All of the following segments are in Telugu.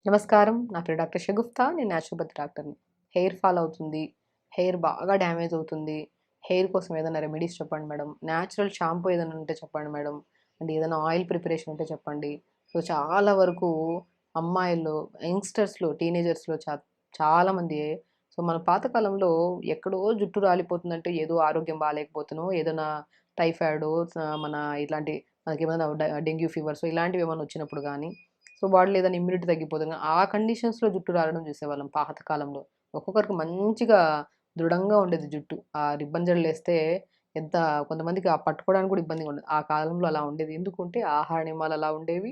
నమస్కారం. నా పేరు డాక్టర్ షగుఫ్తా. నేను న్యాచురోపతి డాక్టర్‌ని. హెయిర్ ఫాల్ అవుతుంది. హెయిర్ బాగా డ్యామేజ్ అవుతుంది. హెయిర్ కోసం ఏదైనా రెమెడీస్ చెప్పండి మేడం. న్యాచురల్ షాంపూ ఏదైనా ఉంటే చెప్పండి మేడం. అంటే ఏదైనా ఆయిల్ ప్రిపరేషన్ ఉంటే చెప్పండి. సో, చాలా వరకు అమ్మాయిల్లో, యంగ్‌స్టర్స్‌లో, టీనేజర్స్‌లో చాలామంది సో, మన పాత కాలంలో ఎక్కడో జుట్టు రాలిపోతుందంటే ఏదో ఆరోగ్యం బాలేకపోతేనో, ఏదైనా టైఫాయిడో, మన ఇట్లాంటి మనకేమైనా డెంగ్యూ ఫీవర్సో ఇలాంటివి ఏమైనా వచ్చినప్పుడు గానీ సో, బాడీలో ఏదైనా ఇమ్యూనిటీ తగ్గిపోతుంది. ఆ కండిషన్స్‌లో జుట్టు రాలడం చూసేవాళ్ళం పాత కాలంలో. ఒక్కొక్కరికి మంచిగా దృఢంగా ఉండేది జుట్టు. ఆ రిబ్బన్ జడలేస్తే ఎంత కొంతమందికి పట్టుకోవడానికి కూడా ఇబ్బందిగా ఉండేది. ఆ కాలంలో అలా ఉండేది. ఎందుకంటే ఆహార నియమాలు అలా ఉండేవి.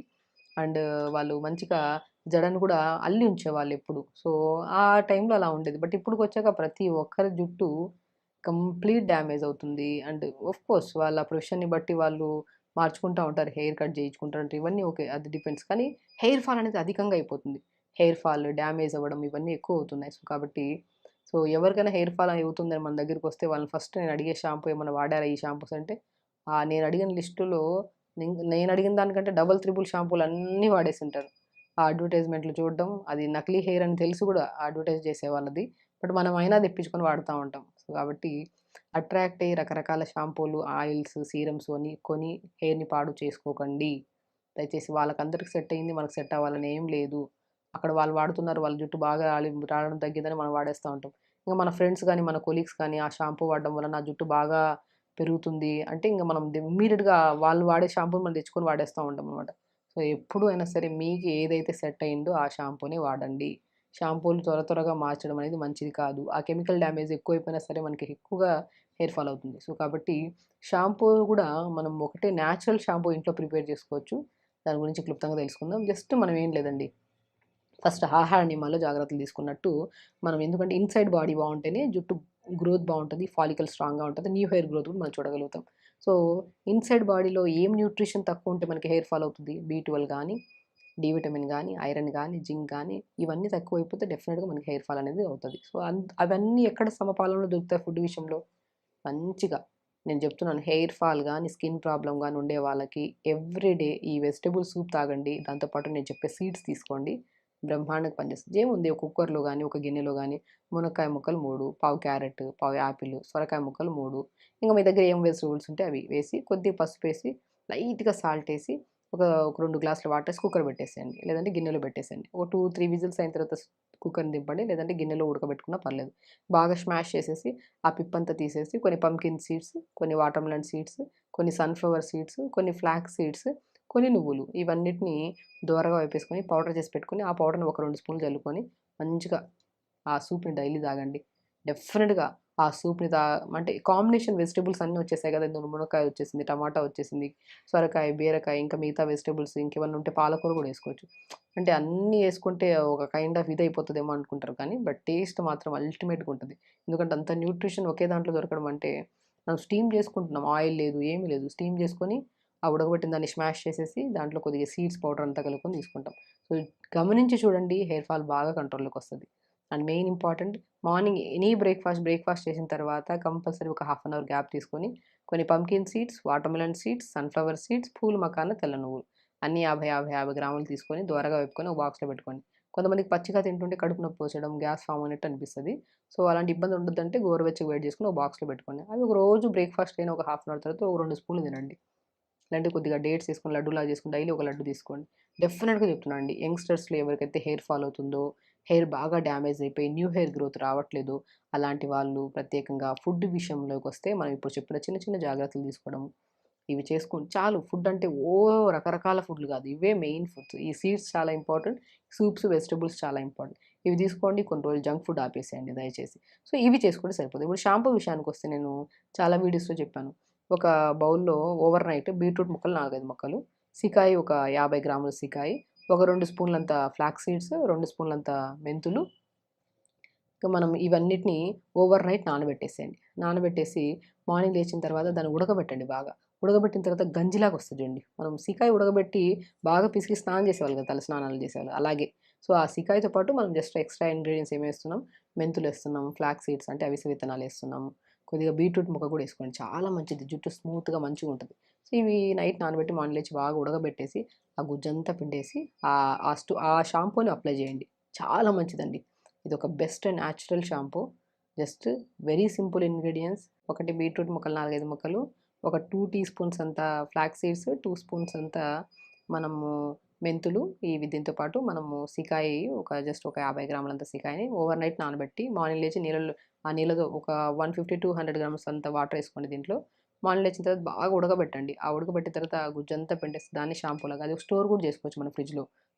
అండ్ వాళ్ళు మంచిగా జడను కూడా అల్లి ఉంచేవాళ్ళెప్పుడు. సో, ఆ టైంలో అలా ఉండేది. బట్ ఇప్పుడుకొచ్చాక ప్రతి ఒక్కరి జుట్టు కంప్లీట్ డ్యామేజ్ అవుతుంది. అండ్ ఆఫ్‌కోర్స్ వాళ్ళ ప్రొఫెషన్‌ని బట్టి వాళ్ళు మార్చుకుంటా ఉంటారు. హెయిర్ కట్ చేయించుకుంటారు. ఇవన్నీ ఓకే. అది డిపెండ్స్. కానీ హెయిర్ ఫాల్ అనేది అధికంగా అయిపోతుంది. హెయిర్ ఫాల్, డ్యామేజ్ అవ్వడం ఇవన్నీ ఎక్కువవుతున్నాయి. సో, కాబట్టి ఎవరికైనా హెయిర్ ఫాల్ అవుతుందని మన దగ్గరికొస్తే వాళ్ళని ఫస్ట్ నేను అడిగే షాంపూ ఏమన్నా వాడారా ఈ షాంపూస్ అంటే, నేను అడిగిన లిస్టులో నేను అడిగిన దానికంటే డబుల్, త్రిబుల్ షాంపూలన్నీ వాడేసుంటారు. ఆ అడ్వర్‌టైజ్‌మెంట్‌లు చూడడం, అది నకిలీ హెయిర్ అని తెలిసి కూడా అడ్వర్‌టైజ్ చేసే వాళ్ళది. బట్ మనం అయినా తెప్పించుకొని వాడుతా ఉంటాం. సో, కాబట్టి అట్రాక్ట్ అయ్యి రకరకాల షాంపూలు, ఆయిల్స్, సీరమ్స్ అని కొని హెయిర్‌ని పాడు చేసుకోకండి. దయచేసి వాళ్ళకందరికి సెట్ అయింది మనకు సెట్ అవ్వాలని ఏం లేదు. అక్కడ వాళ్ళు వాడుతున్నారు. వాళ్ళ జుట్టు బాగా రాలడం తగ్గిందని మనం వాడేస్తా ఉంటాం. ఇంక మన ఫ్రెండ్స్ గాని, మన కొలీగ్స్ కానీ ఆ షాంపూ వాడడం వల్ల నా జుట్టు బాగా పెరుగుతుంది అంటే ఇంక మనం ఇమ్మీడియేట్‌గా వాళ్ళు వాడే షాంపూని మనం తెచ్చుకొని వాడేస్తా ఉంటామనమాట. సో, ఎప్పుడు అయినా సరే మీకు ఏదైతే సెట్ అయిందో ఆ షాంపూనే వాడండి. షాంపూలు త్వరగా మార్చడం అనేది మంచిది కాదు. ఆ కెమికల్ డ్యామేజ్ ఎక్కువైపోయినా సరే మనకి ఎక్కువగా హెయిర్ ఫాల్ అవుతుంది. సో, కాబట్టి షాంపూ గూడా మనం ఒకటే నేచురల్ షాంపూ ఇంట్లో ప్రిపేర్ చేసుకోవచ్చు. దాని గురించి క్లుప్తంగా తెలుసుకుందాం. జస్ట్ మనం ఏం లేదండి. ఫస్ట్ ఆహార నియమాల్లో జాగ్రత్తలు తీసుకున్నట్టు మనం ఎందుకంటే ఇన్‌సైడ్ బాడీ బావుంటేనే జుట్టు గ్రోత్ బావుంటది. ఫాలికల్ స్ట్రాంగ్‌గా ఉంటది. న్యూ హెయిర్ గ్రోత్ కూడా మనం చూడగలుగుతాం. సో, ఇన్‌సైడ్ బాడీలో ఏం న్యూట్రిషన్ తక్కువుంటే మనకి హెయిర్ ఫాల్ అవుతది. బి12 గాని, డి విటమిన్ గాని, ఐరన్ గాని, జింక్ గాని ఇవన్నీ తక్కువైపోతే డెఫినిట్‌గా మనకి హెయిర్ ఫాల్ అనేది అవుతది. సో, అవన్నీ ఎక్కడ సమపాలంలో దొరుకుతాయి ఫుడ్ విషయంలో? మంచిగా నేను చెప్తున్నాను హెయిర్ ఫాల్ గాని, స్కిన్ ప్రాబ్లమ్ గాని ఉండే వాళ్ళకి ఎవ్రీ డే ఈ వెజిటబుల్ సూప్ తాగండి. దాంతో పాటు నేను చెప్పే సీడ్స్ తీసుకోండి. బ్రహ్మాండంగా పనిచేస్తది. ఏముంది ఒక కుక్కర్‌లో గాని, ఒక గిన్నెలో గాని మునక్కాయ ముక్కలు 3, పావు క్యారెట్, పావు యాపిల్, సొరకాయ ముక్కలు 3 ఇంక మీ దగ్గర ఏం వెజిటబుల్స్ ఉంటే అవి వేసి కొద్దిగా పసుపేసి, లైట్‌గా సాల్ట్ ఏసి ఒక 2 గ్లాసుల వాటర్ ఏసి కుక్కర్ పెట్టేసేయండి. లేదంటే గిన్నెలో పెట్టేసేయండి. ఒక 2, 3 విజిల్స్ అయిన తర్వాత కుక్కర్‌ని దింపండి. లేదంటే గిన్నెలో ఉడకబెట్టుకున్నా పర్లేదు. బాగా స్మాష్ చేసేసి ఆ పిప్పంతా తీసేసి కొన్ని పంకిన్ సీడ్స్, కొన్ని వాటర్‌మెలన్ సీడ్స్, కొన్ని సన్‌ఫ్లవర్ సీడ్స్, కొన్ని ఫ్లాక్స్ సీడ్స్, కొన్ని నువ్వులు ఇవన్నిటిని దోరగా వేపేసుకొని పౌడర్ చేసి పెట్టుకొని, ఆ పౌడర్‌ని ఒక 2 స్పూన్లు జల్లుకొని మంచిగా ఆ సూప్‌ని డైలీ తాగండి. డెఫినిట్‌గా ఆ సూప్‌ని అంటే కాంబినేషన్ వెజిటబుల్స్ అన్నీ వచ్చేసాయి కదా! ఇందులో మునక్కాయ వచ్చేసింది, టమాటా వచ్చేసింది, సొరకాయ, బీరకాయ ఇంకా మిగతా వెజిటబుల్స్ ఇంకేమన్నా ఉంటే పాలకూర కూడా ఏసుకోవచ్చు. అంటే అన్నీ యేసుకుంటే ఒక కైండ్ ఆఫ్ ఇదయిపోతదేమో అనుకుంటారు కానీ, బట్ టేస్ట్ మాత్రం అల్టిమేట్‌గా ఉంటది. ఎందుకంటే అంత న్యూట్రిషన్ ఒకే దాంట్లో దొరకడం అంటే, మనం స్టీమ్ చేసుకుంటున్నాం. ఆయిల్ లేదు, ఏమి లేదు. స్టీమ్ చేసుకొని, ఆ ఉడకబెట్టిన దాన్ని స్మాష్ చేసేసి, దాంట్లో కొద్దిగా సీడ్స్ పౌడర్ అంతా కలుపుకొని తీసుకుంటాం. సో, గమనించి చూడండి హెయిర్ ఫాల్ బాగా కంట్రోల్‌లోకొస్తది. And main important morning any breakfast చేసిన తర్వాత కంపల్సరీ ఒక హాఫ్ అన్ అవర్ గ్యాప్ తీసుకొని, కొన్ని pumpkin seeds, watermelon seeds, sunflower seeds, pool makhana, తెల్ల నువ్వులు అన్నీ 50 గ్రాములు తీసుకొని దోరగా వేపుకొని ఒక బాక్స్‌లో పెట్టుకోండి. కొంతమందికి పచ్చిగా తింటుంటే కడుపు నొప్పి వచ్చేయడం, గ్యాస్ ఫార్మ్ అయినట్టు అనిపిస్తది. సో, అలాంటి ఇబ్బంది ఉండొద్దంటే గోరువెచ్చగా వేడి చేసుకొని ఒక బాక్స్‌లో పెట్టుకోండి. అవి ఒక రోజు బ్రేక్‌ఫాస్ట్ అయిన ఒక హాఫ్ అన్ అవర్ తర్వాత ఒక 2 స్పూన్లు తినండి. లేదంటే కొద్దిగా డేట్స్ ఏసుకొని లడ్డూలాగా చేసుకొని డైలీ ఒక లడ్డు తీసుకోండి. డెఫినిట్‌గా చెప్తున్నానండి. యంగ్‌స్టర్స్‌లో ఎవరికైతే హెయిర్ ఫాల్ అవుతుందో, హెయిర్ బాగా డ్యామేజ్ అయిపోయి న్యూ హెయిర్ గ్రోత్ రావట్లేదో, అలాంటి వాళ్ళు ప్రత్యేకంగా ఫుడ్ విషయంలోకొస్తే మనం ఇప్పుడు చెప్పిన చిన్న చిన్న జాగ్రత్తలు తీసుకోవడం, ఇవి చేసుకోండి చాలు. ఫుడ్ అంటే రకరకాల ఫుడ్‌లు కాదు. ఇవే మెయిన్ ఫుడ్స్. ఈ సీడ్స్ చాలా ఇంపార్టెంట్. సూప్స్, వెజిటబుల్స్ చాలా ఇంపార్టెంట్. ఇవి తీసుకోండి. కొన్ని రోజులు జంక్ ఫుడ్ ఆపేసేయండి దయచేసి. సో, ఇవి చేసుకుంటే సరిపోతుంది. ఇప్పుడు షాంపూ విషయానికొస్తే నేను చాలా వీడియోస్‌లో చెప్పాను. ఒక బౌల్‌లో ఓవర్ నైట్ బీట్రూట్ ముక్కలు 4, 5 ముక్కలు, సికాయి ఒక 50 గ్రాముల సికాయి, ఒక 2 స్పూన్లంత ఫ్లాక్స్ సీడ్స్, 2 స్పూన్లంత మెంతులు, ఇక మనం ఇవన్నిటిని ఓవర్ నైట్ నానబెట్టేసేయండి. నానబెట్టేసి మార్నింగ్ లేచిన తర్వాత దాన్ని ఉడకబెట్టండి బాగా. ఉడకబెట్టిన తర్వాత గంజిలాగా వస్తది చూడండి. మనం సికాయి ఉడకబెట్టి బాగా పిసికి స్నానం చేసేవాళ్ళు కదా! తల స్నానాలు చేసేవాళ్ళు అలాగే. సో, ఆ సికాయితో పాటు మనం జస్ట్ ఎక్స్‌ట్రా ఇంగ్రీడియెంట్స్ ఏమేస్తున్నాం, మెంతులేస్తున్నాం, ఫ్లాక్స్ సీడ్స్ అంటే అవిసె విత్తనాలేస్తున్నాము. కొద్దిగా బీట్రూట్ ముక్క కూడా ఏసుకోండి. చాలా మంచిది. జుట్టు స్మూత్‌గా మంచిగుంటది. సో, ఇవి నైట్ నానబెట్టి మార్నింగ్ లేచి బాగా ఉడకబెట్టేసి, ఆ గుజ్జంతా పిండేసి ఆ షాంపూని అప్లై చేయండి. చాలా మంచిదండి. ఇదొక best natural shampoo. Just very simple ingredients. ఒకటి బీట్రూట్ ముక్కలు 4, 5 ముక్కలు, ఒక 2 టీ స్పూన్స్ అంత ఫ్లాక్స్ సీడ్స్, 2 స్పూన్స్ అంత మనము మెంతులు, దీంతో పాటు మనము సికాయి జస్ట్ ఒక 50 గ్రాములంత సికాయిని ఓవర్ నైట్ నానబెట్టి మార్నింగ్ లేచి ఆ నీళ్ళతో ఒక 150-100 గ్రామ్స్ అంత వాటర్ వేసుకోండి దీంట్లో. మార్నింగ్ లేచిన తర్వాత బాగా ఉడకబెట్టండి. ఆ ఉడకబెట్టిన తర్వాత ఆ గుజ్జంతా పిండేసి దాన్ని షాంపూలాగా అది స్టోర్ కూడా చేసుకోవచ్చు మనం ఫ్రిడ్జ్‌లో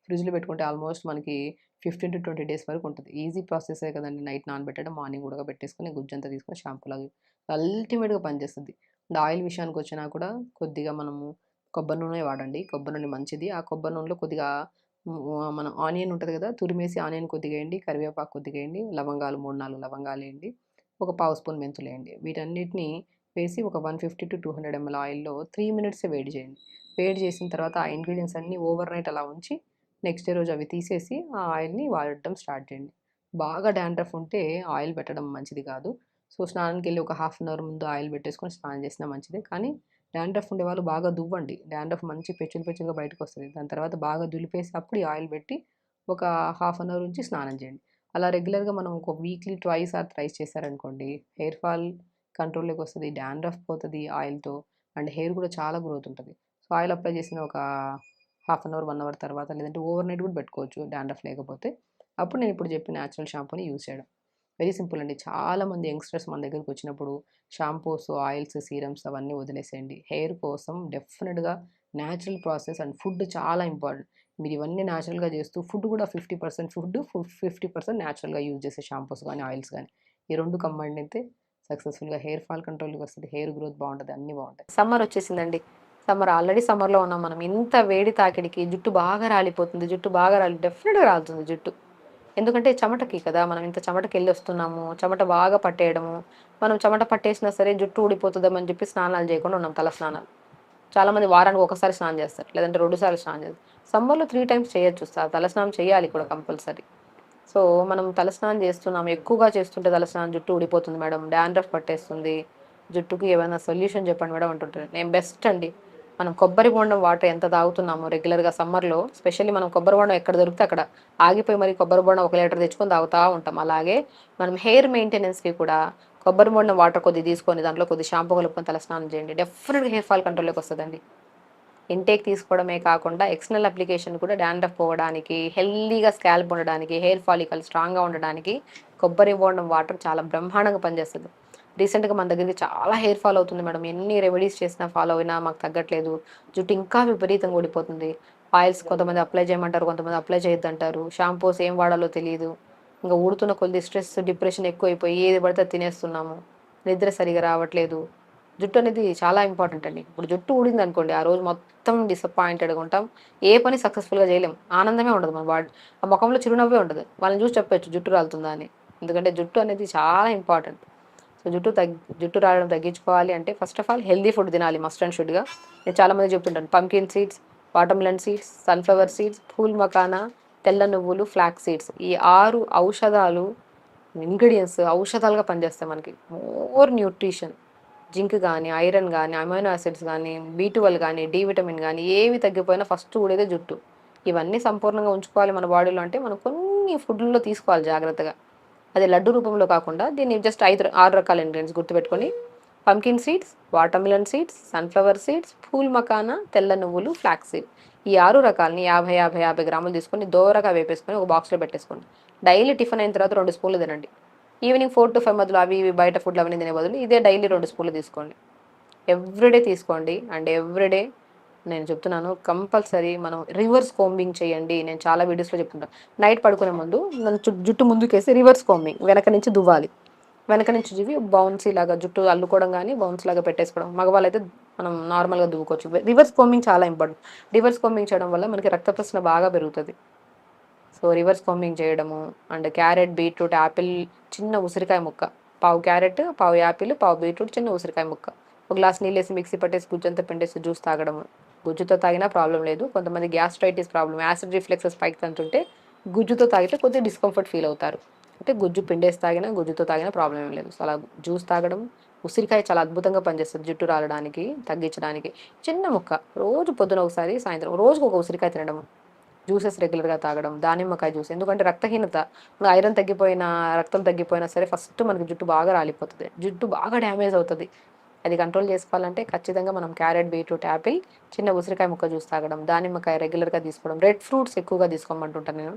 పెట్టుకుంటే ఆల్మోస్ట్ మనకి 15-20 డేస్ వరకు ఉంటుంది. ఈజీ ప్రాసెసే కదండీ! నైట్ నానబెట్టడం, మార్నింగ్ ఉడకబెట్టేసుకొని గుజ్జంతా తీసుకొని షాంపూలాగా అల్టిమేట్‌గా పనిచేస్తది. ఆయిల్ విషయానికొచ్చినా కూడా కొద్దిగా మనము కొబ్బరి నూనె వాడండి. కొబ్బరి నూనె మంచిది. ఆ కొబ్బరి నూనెలో కొద్దిగా మన ఆనియన్ ఉంటది కదా! తురిమేసి ఆనియన్ కొద్దిగా ఎయండి. కరివేపాకు కొద్దిగా ఎయండి. లవంగాలు 3, 4 లవంగాలేయండి. ఒక పావు స్పూన్ మెంతులేయండి. వీటన్నిటిని వేసి ఒక 150-200 ఎంఎల్ ఆయిల్‌లో 3 మినిట్సే వేడి చేయండి. వేడి చేసిన తర్వాత ఆ ఇంగ్రీడియెంట్స్ అన్నీ ఓవర్ నైట్ అలా ఉంచి నెక్స్ట్ డే రోజు అవి తీసేసి ఆ ఆయిల్‌ని వాడటం స్టార్ట్ చేయండి. బాగా డాండ్రఫ్ ఉంటే ఆయిల్ పెట్టడం మంచిది కాదు. సో, స్నానానికెళ్ళి ఒక హాఫ్ అన్ అవర్ ముందు ఆయిల్ పెట్టేసుకొని స్నానం చేసినా మంచిదే. కానీ డాండ్రఫ్ ఉండేవాళ్ళు బాగా దువ్వండి. డాండ్రఫ్ మంచి పెచ్చులు పెచ్చులుగా బయటకొస్తది. దాని తర్వాత బాగా దులిపేసి అప్పుడు ఈ ఆయిల్ పెట్టి ఒక హాఫ్ అన్ అవర్ ఉంచి స్నానం చేయండి. అలా రెగ్యులర్‌గా మనం ఒక వీక్లీ ట్వైస్ ఆర్ థ్రైస్ చేశారనుకోండి, హెయిర్ ఫాల్ కంట్రోల్‌లోకి వస్తది. డాండ్రఫ్ పోతది ఆయిల్‌తో. అండ్ హెయిర్ కూడా చాలా గ్రోత్ ఉంటది. సో, ఆయిల్ అప్లై చేసిన ఒక హాఫ్ అన్ అవర్, 1 అవర్ తర్వాత లేదంటే ఓవర్ నైట్ కూడా పెట్టుకోవచ్చు డాండ్రఫ్ లేకపోతే. అప్పుడు నేను ఇప్పుడు చెప్పిన న్యాచురల్ షాంపూని యూజ్ చేయడం. వెరీ సింపుల్ అండి. చాలామంది యంగ్‌స్టర్స్ మన దగ్గరికొచ్చినప్పుడు షాంపూస్, ఆయిల్స్, సీరమ్స్ అవన్నీ వదిలేసేయండి. హెయిర్ కోసం డెఫినిట్‌గా న్యాచురల్ ప్రాసెస్ అండ్ ఫుడ్ చాలా ఇంపార్టెంట్. మీరు ఇవన్నీ న్యాచురల్‌గా చేస్తూ ఫుడ్ కూడా 50% ఫుడ్, 50% న్యాచురల్‌గా యూజ్ చేసే షాంపూస్ గానీ, ఆయిల్స్ గానీ. ఈ 2 కంబైన్డ్ అయితే సక్సెస్‌ఫుల్‌గా హెయిర్ ఫాల్ కంట్రోల్‌లోకి వస్తది. హెయిర్ గ్రోత్ బావుంటది. అన్నీ బావుంటాయి. సమ్మర్ వచ్చేసిందండి. ఆల్రెడీ సమ్మర్‌లో ఉన్నాం మనం. ఇంత వేడి తాకిడికి జుట్టు బాగా రాలిపోతుంది. డెఫినిట్‌గా రాలుతుంది జుట్టు. ఎందుకంటే చెమటకి కదా! మనం ఇంత చెమటకెళ్ళొస్తున్నాము. చెమట బాగా పట్టేయడము. మనం చెమట పట్టేసినా సరే జుట్టు ఊడిపోతదేమో అని చెప్పి స్నానాలు చేయకుండా ఉన్నాం తల స్నానాలు. చాలామంది వారానికి ఒకసారి స్నానం చేస్తారు. లేదంటే 2 సార్లు స్నానం చేస్తారు. సమ్మర్‌లో 3 టైమ్స్ చేయొచ్చు. తలస్నానం చేయాలి కూడా కంపల్సరీ. సో, మనం తలస్నానం చేస్తున్నాం. ఎక్కువగా చేస్తుంటే తలస్నానం జుట్టు ఊడిపోతుంది మేడం. డాండ్రఫ్ పట్టేస్తుంది. జుట్టుకి ఏమైనా సొల్యూషన్ చెప్పండి మేడం అంటుంటారు. నేను బెస్ట్ అండి. మనం కొబ్బరి బోండం వాటర్ ఎంత తాగుతున్నామో రెగ్యులర్‌గా సమ్మర్‌లో స్పెషల్లీ మనం కొబ్బరి బోండం ఎక్కడ దొరికితే అక్కడ ఆగిపోయి మరి కొబ్బరి బోండం 1 లీటర్ తెచ్చుకొని తాగుతా ఉంటాం. అలాగే మనం హెయిర్ మెయింటెనెన్స్‌కి కూడా కొబ్బరి బోండం వాటర్ కొద్దిగా తీసుకొని దాంట్లో కొద్దిగా షాంపూ కలుపుకొని తలస్నానం చేయండి. డెఫినిట్‌గా హెయిర్ ఫాల్ కంట్రోల్‌లోకి వస్తదండి. ఇంటేక్ తీసుకోవడమే కాకుండా ఎక్స్టర్నల్ అప్లికేషన్ కూడా డాండ్రఫ్ పోవడానికి, హెల్తీగా స్కాల్ప్ ఉండడానికి, హెయిర్ ఫాలికల్ స్ట్రాంగ్‌గా ఉండడానికి కొబ్బరి బోండం వాటర్ చాలా బ్రహ్మాండంగా పనిచేస్తది. రీసెంట్‌గా మన దగ్గరికి చాలా హెయిర్ ఫాల్ అవుతుంది మేడం. ఎన్ని రెమెడీస్ చేసినా ఫాలో అయినా మాకు తగ్గట్లేదు. జుట్టు ఇంకా విపరీతంగా ఊడిపోతుంది. ఆయిల్స్ కొంతమంది అప్లై చేయమంటారు, కొంతమంది అప్లై చేయొద్దంటారు. షాంపూస్ ఏం వాడాలో తెలీదు. ఇంక ఊడుతున్న కొద్ది స్ట్రెస్, డిప్రెషన్ ఎక్కువైపోయి ఏది పడితే అది తినేస్తున్నాము. నిద్ర సరిగ్గా రావట్లేదు. జుట్టు అనేది చాలా ఇంపార్టెంట్ అండి. ఇప్పుడు జుట్టు ఊడిందనుకోండి, ఆ రోజు మొత్తం డిసప్పాయింటెడ్‌గా ఉంటాం. ఏ పని సక్సెస్‌ఫుల్‌గా చేయలేం. ఆనందమే ఉండదు మన ఆ మొఖంలో చిరునవ్వే ఉండదు. వాళ్ళని చూసి చెప్పొచ్చు జుట్టు రాలుతుందా అని. ఎందుకంటే జుట్టు అనేది చాలా ఇంపార్టెంట్. సో, జుట్టు రాలడం తగ్గించుకోవాలి అంటే first of all healthy food తినాలి మస్ట్ అండ్ షుడ్‌గా. నేను చాలామందికి చెప్తుంటాను. Pumpkin seeds, watermelon seeds, sunflower seeds, pool makhana, తెల్ల నువ్వులు, ఫ్లాక్స్ సీడ్స్. ఈ 6 ఔషధాలుగా పనిచేస్తాయి మనకి. More nutrition. జింక్ గానీ, ఐరన్ గానీ, అమైనో యాసిడ్స్ గానీ, బి12 గానీ, డి విటమిన్ గానీ ఏవి తగ్గిపోయినా ఫస్ట్ ఊడేదే జుట్టు. ఇవన్నీ సంపూర్ణంగా ఉంచుకోవాలి మన బాడీలో అంటే మనం కొన్ని ఫుడ్‌లలో తీసుకోవాలి జాగ్రత్తగా. అది లడ్డు రూపంలో కాకుండా దీన్ని జస్ట్ 6 రకాల ఇంగ్రీడియెంట్స్ గుర్తుపెట్టుకొని pumpkin seeds, watermelon seeds, sunflower seeds, phool makhana, తెల్ల నువ్వులు, ఫ్లాక్స్ సీడ్. ఈ 6 రకాలని 50 గ్రాములు తీసుకొని దోరగా వేపేసుకొని ఒక బాక్స్‌లో పెట్టేసుకోండి. డైలీ టిఫిన్ అయిన తర్వాత 2 స్పూన్లు తినండి. ఈవినింగ్ 4-5 మధ్యలో అవి ఇవి బయట ఫుడ్‌లు అవన్నీ తినే బదులు ఇదే డైలీ 2 స్పూన్లు తీసుకోండి. ఎవ్రీడే తీసుకోండి. అండ్ ఎవ్రీడే నేను చెప్తున్నాను కంపల్సరీ మనం రివర్స్ కోంబింగ్ చేయండి. నేను చాలా వీడియోస్‌లో చెప్తుంటాను. నైట్ పడుకునే ముందు జుట్టు ముందుకేసి రివర్స్ కోంబింగ్ వెనక నుంచి దువ్వాలి. వెనక నుంచి దువ్వి బౌన్సీ లాగా జుట్టు అల్లుకోవడం గానీ, బౌన్స్ లాగా పెట్టేసుకోవడం. మగవాళ్ళైతే మనం నార్మల్‌గా దువ్వుకోవచ్చు. రివర్స్ కోంబింగ్ చాలా ఇంపార్టెంట్. రివర్స్ కోంబింగ్ చేయడం వల్ల మనకి రక్త ప్రసరణ బాగా పెరుగుతది. సో, రివర్స్ కోంబింగ్ చేయడము అండ్ క్యారెట్, బీట్రూట్, యాపిల్, చిన్న ఉసిరికాయ ముక్క, పావు క్యారెట్, పావు యాపిల్, పావు బీట్రూట్, చిన్న ఉసిరికాయ ముక్క, ఒక గ్లాస్ నీళ్ళేసి మిక్సీ పట్టేసి గుజ్జంతా పిండేసి జ్యూస్ తాగడము. గుజ్జుతో తాగినా ప్రాబ్లం లేదు. కొంతమంది గ్యాస్ట్రైటిస్ ప్రాబ్లమ్, యాసిడ్ రిఫ్లెక్సెస్ పైకి తంతుంటే గుజ్జుతో తాగితే కొద్దిగా డిస్కంఫర్ట్ ఫీల్ అవుతారు. అంటే గుజ్జు పిండేసి తాగినా, గుజ్జుతో తాగినా ప్రాబ్లమ్ ఏం లేదు. సో, అలా జ్యూస్ తాగడం, ఉసిరికాయ చాలా అద్భుతంగా పనిచేస్తుంది జుట్టు రాలడానికి, తగ్గించడానికి. చిన్న ముక్క రోజు పొద్దున ఒకసారి, సాయంత్రం రోజుకు ఒక ఉసిరికాయ తినడం. జ్యూసెస్ రెగ్యులర్‌గా తాగడం. దానిమ్మకాయ జ్యూస్. ఎందుకంటే రక్తహీనత, ఐరన్ తగ్గిపోయినా, రక్తం తగ్గిపోయినా సరే ఫస్ట్ మనకి జుట్టు బాగా రాలిపోతది. జుట్టు బాగా డ్యామేజ్ అవుతది. అది కంట్రోల్ చేసుకోవాలంటే ఖచ్చితంగా మనం క్యారెట్, బీట్రూట్, యాపిల్, చిన్న ఉసిరికాయ ముక్క జ్యూస్ తాగడం. దానిమ్మకాయ రెగ్యులర్‌గా తీసుకోవడం. రెడ్ ఫ్రూట్స్ ఎక్కువగా తీసుకోమంటుంటాను నేను.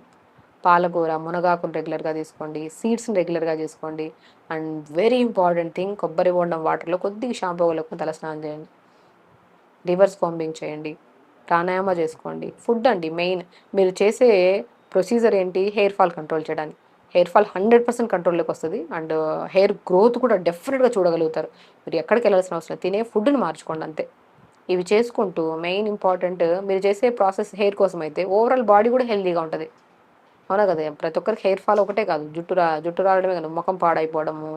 పాలకూర, మునగాకులు రెగ్యులర్‌గా తీసుకోండి. సీడ్స్‌ని రెగ్యులర్‌గా తీసుకోండి. అండ్ వెరీ ఇంపార్టెంట్ థింగ్, కొబ్బరి బొండం వాటర్‌లో కొద్దిగా షాంపూ కలుపుకొని తలస్నానం చేయండి. రివర్స్ కాంబింగ్ చేయండి. ప్రాణాయామ చేసుకోండి. ఫుడ్ అండి మెయిన్. మీరు చేసే ప్రొసీజర్ ఏంటి? హెయిర్ ఫాల్ కంట్రోల్ చేయడానికి. హెయిర్ ఫాల్ 100% కంట్రోల్‌లోకి వస్తది. అండ్ హెయిర్ గ్రోత్ కూడా డెఫినిట్‌గా చూడగలుగుతారు. మీరు ఎక్కడికెళ్ళాల్సిన అవసరం లేదు. తినే ఫుడ్‌ని మార్చుకోండి అంతే. ఇవి చేసుకుంటూ మెయిన్ ఇంపార్టెంట్, మీరు చేసే ప్రాసెస్ హెయిర్ కోసం అయితే ఓవరాల్ బాడీ కూడా హెల్తీగా ఉంటది. అవునా కదా! ప్రతి ఒక్కరికి హెయిర్ ఫాల్ ఒకటే కాదు. జుట్టు రాలడమే కాదు. ముఖం పాడైపోవడము,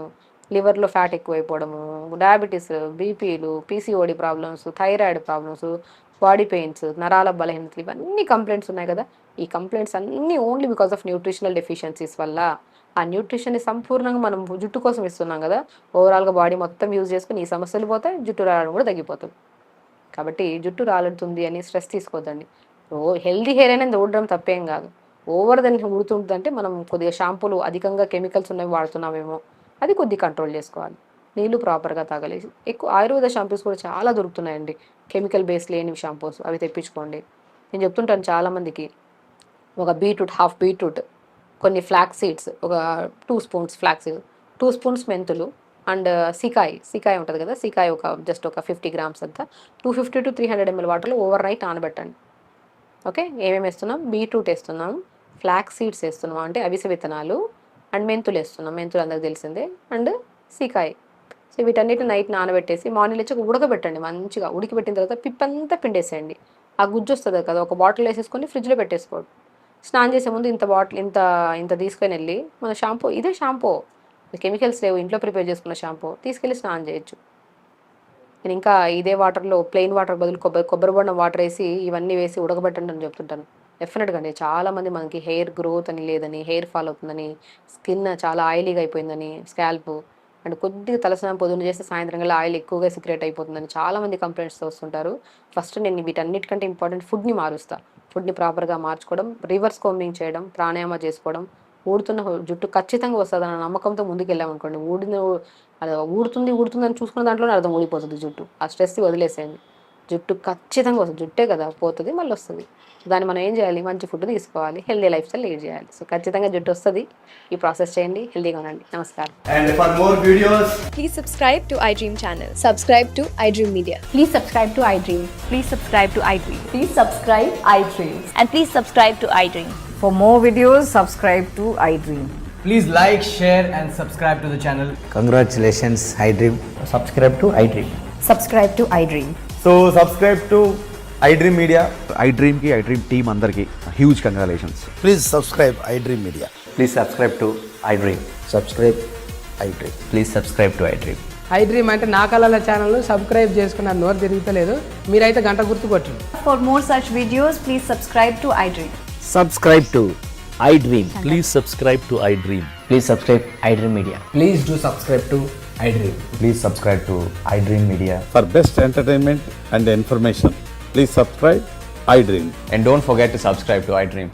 లివర్‌లో ఫ్యాట్ ఎక్కువైపోవడము, డయాబెటిస్, బీపీలు, PCOD problems, thyroid problems, body pains, నరాల బలహీనతలు, ఇవన్నీ కంప్లెయింట్స్ ఉన్నాయి కదా! ఈ కంప్లెయింట్స్ అన్నీ only because of nutritional deficiencies వల్ల. ఆ న్యూట్రిషన్‌ని సంపూర్ణంగా మనం జుట్టు కోసం ఇస్తున్నాం కదా! ఓవరాల్‌గా బాడీ మొత్తం యూజ్ చేసుకొని ఈ సమస్యలు పోతాయి. జుట్టు రాలడం కూడా తగ్గిపోతది. కాబట్టి జుట్టు రాలుతుంది అని స్ట్రెస్ తీసుకోవద్దండి. హెల్తీ హెయిర్ అనేది ఊడడం తప్పేం కాదు. ఓవర్ ద ఊడుతుందంటే మనం కొద్దిగా షాంపూలు అధికంగా కెమికల్స్ ఉన్నవి వాడుతున్నామేమో. అది కొద్దిగా కంట్రోల్ చేసుకోవాలి. నీళ్లు ప్రాపర్‌గా తాగాలి. ఎక్కువ ఆయుర్వేద షాంపూస్ కూడా చాలా దొరుకుతున్నాయండి. కెమికల్ బేస్ లేనివి షాంపూస్ అవి తెప్పించుకోండి. నేను చెప్తుంటాను చాలామందికి, ఒక బీట్రూట్, హాఫ్ బీట్రూట్, కొన్ని ఫ్లాక్స్ సీడ్స్, ఒక 2 స్పూన్స్ ఫ్లాక్స్ సీడ్, 2 స్పూన్స్ మెంతులు అండ్ సీకాయ ఉంటది కదా! సీకాయ ఒక జస్ట్ ఒక 50 గ్రామ్స్ అంతా 250-300 ఎంఎల్ వాటర్‌లో ఓవర్ నైట్ నానబెట్టండి. ఓకే. ఏమేమి ఏస్తున్నాం? బీట్రూట్ ఏస్తున్నాం, ఫ్లాక్స్ సీడ్స్ ఏస్తున్నాం అంటే అవిసె విత్తనాలు, అండ్ మెంతులేస్తున్నాం. మెంతులు అందరికి తెలిసిందే. అండ్ సీకాయ. సో, వీటన్నిటిని నైట్ నానబెట్టేసి మార్నింగ్ లేచి ఉడకబెట్టండి మంచిగా. ఉడికిపెట్టిన తర్వాత పిప్పంతా పిండేసేయండి. ఆ గుజ్జొస్తది కదా! ఒక బాటిల్‌లో ఏసేసుకొని ఫ్రిడ్జ్‌లో పెట్టేసుకోండి. స్నానం చేసే ముందు ఇంత బాటిల్ ఇంత ఇంత తీసుకొనెళ్ళి మన షాంపూ ఇదే షాంపూ. కెమికల్స్ లేవు. ఇంట్లో ప్రిపేర్ చేసుకున్న షాంపూ తీసుకెళ్ళి స్నానం చేయొచ్చు. నేను ఇంకా ఇదే వాటర్‌లో ప్లెయిన్ వాటర్ బదులు కొబ్బరి బొండం వాటర్ ఏసి ఇవన్నీ వేసి ఉడకబెట్టండి అని చెప్తుంటాను. డెఫినిట్‌గా అండి. చాలామంది మనకి హెయిర్ గ్రోత్ అని లేదని, హెయిర్ ఫాల్ అవుతుందని, స్కిన్ చాలా ఆయిలీగా అయిపోయిందని, స్కాల్ప్ అండ్ కొద్దిగా తలస్నానం పొద్దున్న చేస్తే సాయంత్రం కల్లా ఆయిల్ ఎక్కువగా సెక్రేట్ అయిపోతుందని చాలామంది కంప్లెయింట్స్‌తో వస్తుంటారు. ఫస్ట్ నేను వీటన్నిటికంటే ఇంపార్టెంట్ ఫుడ్‌ని మారుస్తా. ఫుడ్‌ని ప్రాపర్‌గా మార్చుకోవడం, రివర్స్ కోంబింగ్ చేయడం, ప్రాణాయామ చేసుకోవడం, ఊడుతున్న జుట్టు ఖచ్చితంగా వస్తదన్న నమ్మకంతో ముందుకెళ్ళామనుకోండి, అది ఊడుతుందని చూసుకున్న దాంట్లోనే అర్థం ఊడిపోతది జుట్టు. ఆ స్ట్రెస్‌ని వదిలేసేయండి. జుట్టు ఖచ్చితంగా వస్తది. జుట్టే కదా! పోతది మళ్ళొస్తది. దాన్ని మనం ఏం చేయాలి? మంచి ఫుడ్ తీసుకోవాలి. హెల్తీ లైఫ్ స్టైల్ లీడ్ చేయాలి. సో, ఖచ్చితంగా జుట్టొస్తది. ఈ ప్రాసెస్ చేయండి. హెల్తీగా ఉండండి. నమస్కారం. And for more videos, Please subscribe to iDream channel. Subscribe to iDream Media. Please subscribe to iDream. Please subscribe to iDream. Please subscribe iDream. And please subscribe to iDream. For more videos, subscribe to iDream. please like, share and subscribe to the channel. Congratulations, iDream. Subscribe to iDream. Subscribe to iDream. So subscribe to iDream Media. iDream team అందరికి huge congratulations. Please subscribe iDream Media. Please subscribe to iDream. Subscribe iDream. Please subscribe to iDream. iDream అంటే నా కళల ఛానల్ సబ్స్క్రైబ్ చేసుకున్న నోరు తిరుగుతలేదు. మీరైతే గంట గుర్తు కొట్టండి. For more such videos, please subscribe to iDream. Subscribe to iDream. Please subscribe to iDream. Please subscribe iDream Media. Please do subscribe to iDream. Please subscribe to iDream Media. For best entertainment and information, please subscribe iDream. And don't forget to subscribe to iDream.